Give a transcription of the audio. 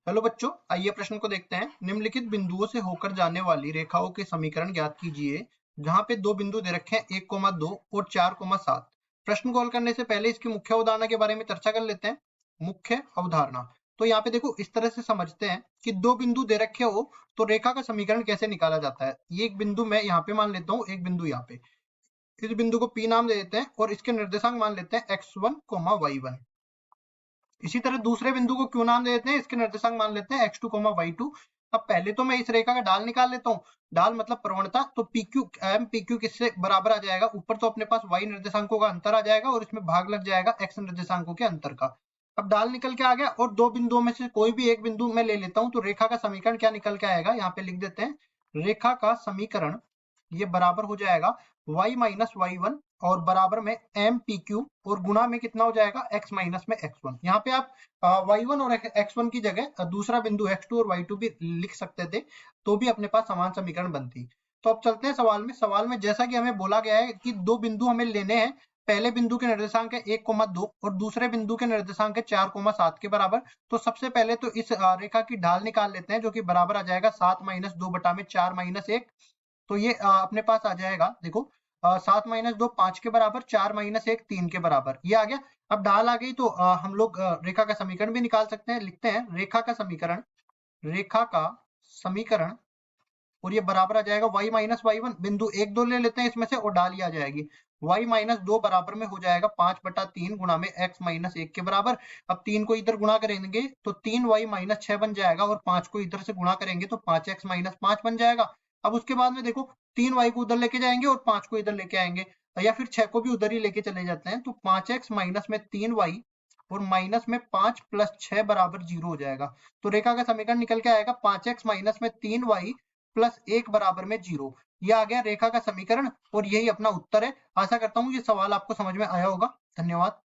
Hello बच्चों, आइए प्रश्न को देखते हैं। निम्नलिखित बिंदुओं से होकर जाने वाली रेखाओं के समीकरण ज्ञात कीजिए। जहां पे दो बिंदु दे रखे हैं 1,2 और 4,7। प्रश्न को हल करने से पहले इसकी मुख्य अवधारणा के बारे में चर्चा कर लेते हैं। मुख्य अवधारणा तो यहाँ पे देखो, इस तरह से समझते हैं कि दो बिंदु दे रखे हो तो रेखा का समीकरण कैसे निकाला जाता है। ये एक बिंदु मैं यहाँ पे मान लेता हूँ, एक बिंदु यहाँ पे, इस बिंदु को P नाम दे देते हैं और इसके निर्देशांक मान लेते हैं x1, y1। इसी तरह दूसरे बिंदु को क्यों नाम दे देते हैं, इसके निर्देशांक मान लेते हैं x2, y2। अब पहले तो मैं इस रेखा का ढाल निकाल लेता हूँ। ढाल मतलब प्रवणता, तो PQ m PQ किससे बराबर आ जाएगा, ऊपर तो अपने पास y निर्देशांकों का अंतर आ जाएगा और इसमें भाग लग जाएगा x निर्देशांकों के अंतर का। अब ढाल निकल के आ गया और दो बिंदुओं में से कोई भी एक बिंदु मैं ले लेता हूँ, तो रेखा का समीकरण क्या निकल के आएगा, यहाँ पे लिख देते हैं। रेखा का समीकरण ये बराबर हो जाएगा y माइनस y1 और बराबर में एम पी क्यू और गुणा में कितना हो जाएगा x माइनस में x1। यहाँ पे आप y1 और x1 की जगह दूसरा बिंदु x2 और y2 भी लिख सकते थे, तो भी अपने पास समान समीकरण बनती। तो अब चलते हैं सवाल में। सवाल में जैसा कि हमें बोला गया है कि दो बिंदु हमें लेने हैं। पहले बिंदु के निर्देशांक है 1,2 और दूसरे बिंदु के निर्देशांक है 4,7 के बराबर। तो सबसे पहले तो इस रेखा की ढाल निकाल लेते हैं, जो कि बराबर आ जाएगा 7 माइनस 2 बटा में 4 माइनस 1। तो ये अपने पास आ जाएगा, देखो 7 माइनस 2 5 के बराबर, 4 माइनस 1 3 के बराबर, ये आ गया। अब ढाल आ गई तो हम लोग रेखा का समीकरण भी निकाल सकते हैं। लिखते हैं रेखा का समीकरण, रेखा का समीकरण, और ये बराबर आ जाएगा y माइनस y1। बिंदु 1 2 ले लेते हैं इसमें से और ढाल ही आ जाएगी। y माइनस 2 बराबर में हो जाएगा 5 बटा 3 गुणा में x माइनस 1 के बराबर। अब 3 को इधर गुणा करेंगे तो 3y माइनस 6 बन जाएगा और 5 को इधर से गुणा करेंगे तो 5x माइनस 5 बन जाएगा। अब उसके बाद में देखो, 3y को उधर लेके जाएंगे और 5 को इधर लेके आएंगे, या फिर 6 को भी उधर ही लेके चले जाते हैं, तो 5x माइनस में 3y और माइनस में 5 प्लस 6 बराबर 0 हो जाएगा। तो रेखा का समीकरण निकल के आएगा 5x माइनस में 3y प्लस 1 बराबर में 0। ये आ गया रेखा का समीकरण और यही अपना उत्तर है। आशा करता हूँ ये सवाल आपको समझ में आया होगा। धन्यवाद।